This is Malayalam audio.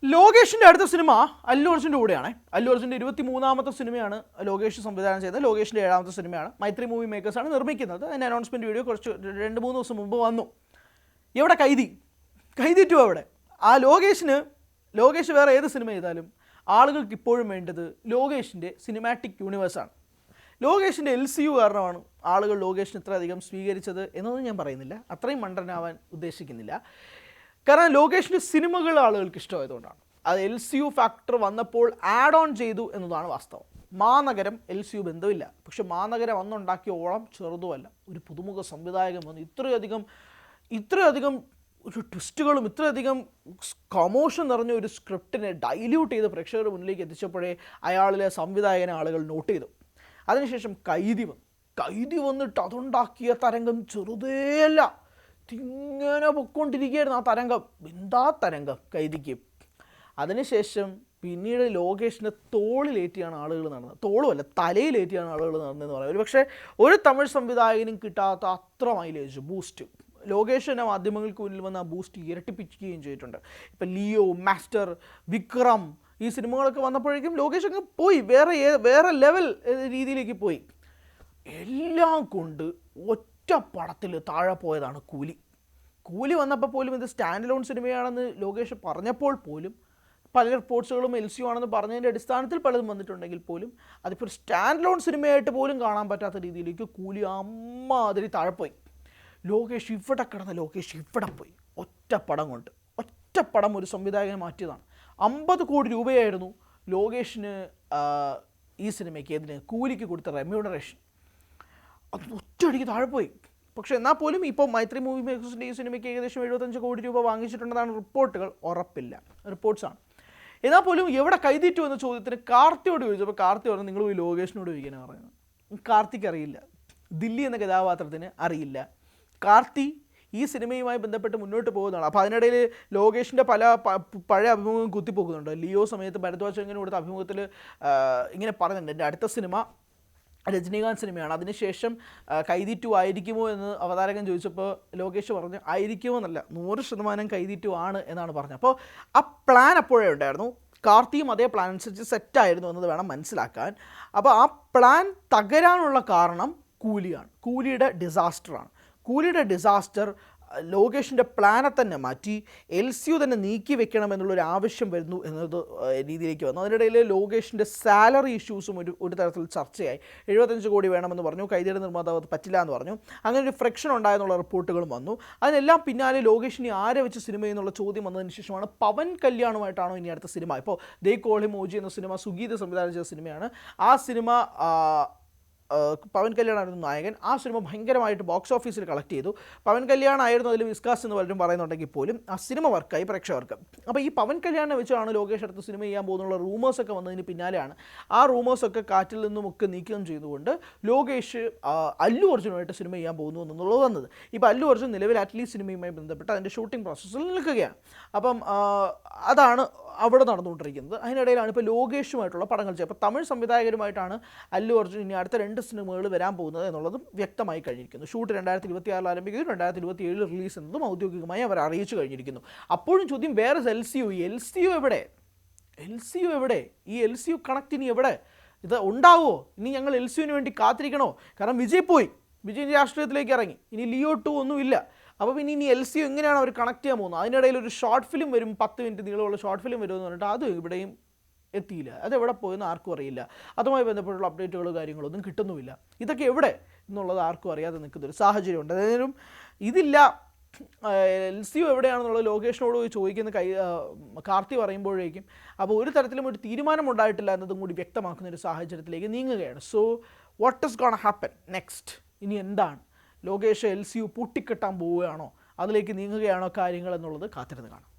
ലോകേഷിൻ്റെ അടുത്ത സിനിമ അല്ലു അർജുൻ്റെ കൂടെയാണ്. അല്ലു അർജുൻ്റെ 23ാമത്തെ സിനിമയാണ് ലോകേഷ് സംവിധാനം ചെയ്തത്. ലോകേഷിൻ്റെ 7ാമത്തെ സിനിമയാണ്. മൈത്രി മൂവി മേക്കേഴ്സാണ് നിർമ്മിക്കുന്നത്. അതിൻ്റെ അനൗൺസ്മെൻറ്റ് വീഡിയോ കുറച്ച് 2-3 ദിവസം മുമ്പ് വന്നു. എവിടെ കൈതി 2 അവിടെ. ആ ലോകേഷ് വേറെ ഏത് സിനിമ ചെയ്താലും ആളുകൾക്ക് ഇപ്പോഴും വേണ്ടത് ലോകേഷിൻ്റെ സിനിമാറ്റിക് യൂണിവേഴ്സാണ്. ലോകേഷിൻ്റെ LCU കാരണമാണ് ആളുകൾ ലോകേഷിന് ഇത്രയധികം സ്വീകരിച്ചത് എന്നൊന്നും ഞാൻ പറയുന്നില്ല. അത്രയും മണ്ടനാവാൻ ഉദ്ദേശിക്കുന്നില്ല. കാരണം ലോകേഷിൻ്റെ സിനിമകൾ ആളുകൾക്ക് ഇഷ്ടമായതുകൊണ്ടാണ്. അത് LCU ഫാക്ടർ വന്നപ്പോൾ ആഡ് ഓൺ ചെയ്തു എന്നതാണ് വാസ്തവം. മാനഗരം LCU ബന്ധമില്ല. പക്ഷെ മാനഗരം അന്നുണ്ടാക്കിയ ഓളം ചെറുതുമല്ല. ഒരു പുതുമുഖ സംവിധായകൻ വന്ന് ഇത്രയധികം ഒരു ട്വിസ്റ്റുകളും ഇത്രയധികം കൊമോഷൻ നിറഞ്ഞ ഒരു സ്ക്രിപ്റ്റിനെ ഡൈല്യൂട്ട് ചെയ്ത് പ്രേക്ഷകരുടെ മുന്നിലേക്ക് എത്തിച്ചപ്പോഴേ അയാളിലെ സംവിധായകനെ ആളുകൾ നോട്ട് ചെയ്തു. അതിനുശേഷം കൈതി വന്നിട്ട് അതുണ്ടാക്കിയ തരംഗം ചെറുതേയല്ല. ഇങ്ങനെ പൊയ്ക്കൊണ്ടിരിക്കുകയായിരുന്നു ആ തരംഗം. എന്താ തരംഗം കൈതിക്ക്. അതിനുശേഷം പിന്നീട് ലോകേഷിൻ്റെ തോളിലേറ്റിയാണ് ആളുകൾ നടന്നത്. തോളുമല്ല, തലയിലേറ്റിയാണ് ആളുകൾ നടന്നതെന്ന് പറയാം. ഒരു പക്ഷേ ഒരു തമിഴ് സംവിധായകനും കിട്ടാത്ത അത്ര മൈലേജ് ബൂസ്റ്റ് ലോകേഷ് തന്നെ മാധ്യമങ്ങൾക്ക് മുന്നിൽ വന്ന് ആ ബൂസ്റ്റ് ഇരട്ടിപ്പിക്കുകയും ചെയ്തിട്ടുണ്ട്. ഇപ്പം ലിയോ, മാസ്റ്റർ, വിക്രം ഈ സിനിമകളൊക്കെ വന്നപ്പോഴേക്കും ലോകേഷ് അങ്ങ് പോയി, വേറെ ലെവൽ രീതിയിലേക്ക് പോയി. എല്ലാം കൊണ്ട് ഒറ്റ പടത്തിൽ താഴെ പോയതാണ് കൂലി വന്നപ്പോൾ പോലും ഇത് സ്റ്റാൻഡ് ലോൺ സിനിമയാണെന്ന് ലോകേഷ് പറഞ്ഞപ്പോൾ പോലും പല റിപ്പോർട്ട്സുകളും LCU ആണെന്ന് പറഞ്ഞതിൻ്റെ അടിസ്ഥാനത്തിൽ പലതും വന്നിട്ടുണ്ടെങ്കിൽ പോലും അതിപ്പോൾ സ്റ്റാൻഡ് ലോൺ സിനിമയായിട്ട് പോലും കാണാൻ പറ്റാത്ത രീതിയിലേക്ക് കൂലി അമ്മാതിരി താഴെ പോയി. ലോകേഷ് ഇവിടെ പോയി. ഒറ്റ പടം ഒരു സംവിധായകനെ മാറ്റിയതാണ്. 50 കോടി രൂപയായിരുന്നു ലോകേഷിന് ഈ സിനിമയ്ക്ക് കൂലിക്ക് കൊടുത്ത റെമ്യൂണറേഷൻ. അത് ഒറ്റയടിക്ക് താഴെ പോയി. പക്ഷേ എന്നാൽ പോലും ഇപ്പോൾ മൈത്രി മൂവി മേക്കേഴ്സിൻ്റെ ഈ സിനിമയ്ക്ക് ഏകദേശം 75 കോടി രൂപ വാങ്ങിച്ചിട്ടുണ്ടെന്നാണ് റിപ്പോർട്ടുകൾ. ഉറപ്പില്ല, റിപ്പോർട്ട്സാണ്. എന്നാൽ പോലും എവിടെ കൈതീറ്റു എന്ന ചോദ്യത്തിന് കാർത്തിയോട് ചോദിച്ചപ്പോൾ കാർത്തി പറഞ്ഞു നിങ്ങൾ പോയി ലോകേഷിനോട് ചോദിക്കാനാണ് പറയുന്നത്. കാർത്തിക്ക് അറിയില്ല, ദില്ലി എന്ന കഥാപാത്രത്തിന് അറിയില്ല. കാർത്തി ഈ സിനിമയുമായി ബന്ധപ്പെട്ട് മുന്നോട്ട് പോകുന്നതാണ്. അപ്പോൾ അതിനിടയിൽ ലോകേഷിൻ്റെ പഴയ അഭിമുഖം കുത്തിപ്പോക്കുന്നുണ്ട്. ലിയോ സമയത്ത് ഭരദ്വാജ് ഇങ്ങനെ കൊടുത്ത അഭിമുഖത്തിൽ ഇങ്ങനെ പറയുന്നുണ്ട്, എൻ്റെ അടുത്ത സിനിമ രജനീകാന്ത് സിനിമയാണ്, അതിനുശേഷം കൈതി 2 ആയിരിക്കുമോ എന്ന് അവതാരകൻ ചോദിച്ചപ്പോൾ ലോകേഷ് പറഞ്ഞു ആയിരിക്കുമോ എന്നല്ല, 100% കൈതി 2 ആണ് എന്നാണ് പറഞ്ഞത്. അപ്പോൾ ആ പ്ലാൻ അപ്പോഴേ ഉണ്ടായിരുന്നു. കാർത്തിയും അതേ പ്ലാൻ അനുസരിച്ച് സെറ്റായിരുന്നു എന്നത് വേണം മനസ്സിലാക്കാൻ. അപ്പോൾ ആ പ്ലാൻ തകരാനുള്ള കാരണം കൂലിയുടെ ഡിസാസ്റ്റർ ലോകേഷിൻ്റെ പ്ലാനെ തന്നെ മാറ്റി LCU തന്നെ നീക്കി വെക്കണമെന്നുള്ളൊരു ആവശ്യം വരുന്നു എന്നത് രീതിയിലേക്ക് വന്നു. അതിനിടയിൽ ലോകേഷിൻ്റെ സാലറി ഇഷ്യൂസും ഒരു തരത്തിൽ ചർച്ചയായി. 75 കോടി വേണമെന്ന് പറഞ്ഞു, കൈതിയുടെ നിർമ്മാതാവ് അത് പറ്റില്ല എന്ന് പറഞ്ഞു. അങ്ങനെ ഒരു ഫ്രിക്ഷൻ ഉണ്ടായെന്നുള്ള റിപ്പോർട്ടുകളും വന്നു. അതിനെല്ലാം പിന്നാലെ ലോകേഷിനെ ആരെ വെച്ച് സിനിമ എന്നുള്ള ചോദ്യം വന്നതിന് ശേഷമാണ് പവൻ കല്യാണുമായിട്ടാണോ ഇനി അടുത്ത സിനിമ. ഇപ്പോൾ ദേ കോൾ ഹിം ഓജി എന്ന സിനിമ സുഗീത് സംവിധാനം ചെയ്ത സിനിമയാണ്. ആ സിനിമ പവൻ കല്യാണായിരുന്നു നായകൻ. ആ സിനിമ ഭയങ്കരമായിട്ട് ബോക്സ് ഓഫീസിൽ കളക്ട് ചെയ്തു. പവൻ കല്യാണായിരുന്നു അതിൽ വിസ്കാസ് എന്ന് പലരും പറയുന്നുണ്ടെങ്കിൽ പോലും ആ സിനിമ വർക്കായി പ്രേക്ഷകർക്ക്. അപ്പോൾ ഈ പവൻ കല്യാണിനെ വെച്ചാണ് ലോകേഷ് അടുത്ത സിനിമ ചെയ്യാൻ പോകുന്നുള്ള റൂമേഴ്സൊക്കെ വന്നതിന് പിന്നാലെയാണ് ആ റൂമേഴ്സൊക്കെ കാറ്റിൽ നിന്നുമൊക്കെ നീക്കം ചെയ്തുകൊണ്ട് ലോകേഷ് അല്ലു അർജുനുമായിട്ട് സിനിമ ചെയ്യാൻ പോകുന്നു എന്നുള്ളത് വന്നത്. ഇപ്പോൾ അല്ലു അർജുൻ നിലവിൽ അറ്റ്ലീസ്റ്റ് സിനിമയുമായി ബന്ധപ്പെട്ട് അതിൻ്റെ ഷൂട്ടിംഗ് പ്രോസസ്സിൽ നിൽക്കുകയാണ്. അപ്പം അതാണ് അവിടെ നടന്നുകൊണ്ടിരിക്കുന്നത്. അതിനിടയിലാണ് ഇപ്പോൾ ലോകേഷുമായിട്ടുള്ള പടങ്ങൾ ചെയ്യുക. അപ്പോൾ തമിഴ് സംവിധായകരുമായിട്ടാണ് അല്ലു അർജുൻ ഇനി അടുത്ത 2 സിനിമകൾ വരാൻ പോകുന്നത് എന്നുള്ളതും വ്യക്തമായി കഴിഞ്ഞിരിക്കുന്നു. ഷൂട്ട് 2026 ആരംഭിക്കുകയും 2027 റിലീസ് എന്നതും ഔദ്യോഗികമായി അവർ അറിയിച്ചു കഴിഞ്ഞിരിക്കുന്നു. അപ്പോഴും ചോദ്യം വേറെ LCU എവിടെ? ഈ LCU കണക്ട് ഇനി എവിടെ? ഇത് ഉണ്ടാവുമോ? ഇനി ഞങ്ങൾ LCUവിന് വേണ്ടി കാത്തിരിക്കണോ? കാരണം വിജയ് രാഷ്ട്രീയത്തിലേക്ക് ഇറങ്ങി, ഇനി ലിയോ 2 ഒന്നുമില്ല. അപ്പോൾ പിന്നെ ഇനി LCU എങ്ങനെയാണ് അവർ കണക്ട് ചെയ്യാൻ പോകുന്നത്? അതിനിടയിൽ ഒരു ഷോർട്ട് ഫിലിം വരും, 10 മിനിറ്റ് നീളമുള്ള ഷോർട്ട് ഫിലിം വരുമെന്ന് പറഞ്ഞിട്ട് അത് ഇവിടെയും എത്തിയില്ല. അതെവിടെ പോയെന്ന് ആർക്കും അറിയില്ല. അതുമായി ബന്ധപ്പെട്ടുള്ള അപ്ഡേറ്റുകളോ കാര്യങ്ങളൊന്നും കിട്ടുന്നുമില്ല. ഇതൊക്കെ എവിടെ എന്നുള്ളത് ആർക്കും അറിയാതെ നിൽക്കുന്നൊരു സാഹചര്യമുണ്ട്. അതായത് ഇതില്ല, LCU എവിടെയാണെന്നുള്ളത് ലോകേഷിനോട് ചോദിക്കുന്ന കാർത്തി പറയുമ്പോഴേക്കും അപ്പോൾ ഒരു തരത്തിലും ഒരു തീരുമാനം ഉണ്ടായിട്ടില്ല എന്നതും കൂടി വ്യക്തമാക്കുന്ന ഒരു സാഹചര്യത്തിലേക്ക് നീങ്ങുകയാണ്. So what is gonna happen next? ഇനി എന്താണ്? ലോകേഷ് LCU പൂട്ടിക്കെട്ടാൻ പോവുകയാണോ? അതിലേക്ക് നീങ്ങുകയാണോ കാര്യങ്ങൾ എന്നുള്ളത് കാത്തിരുന്ന് കാണാം.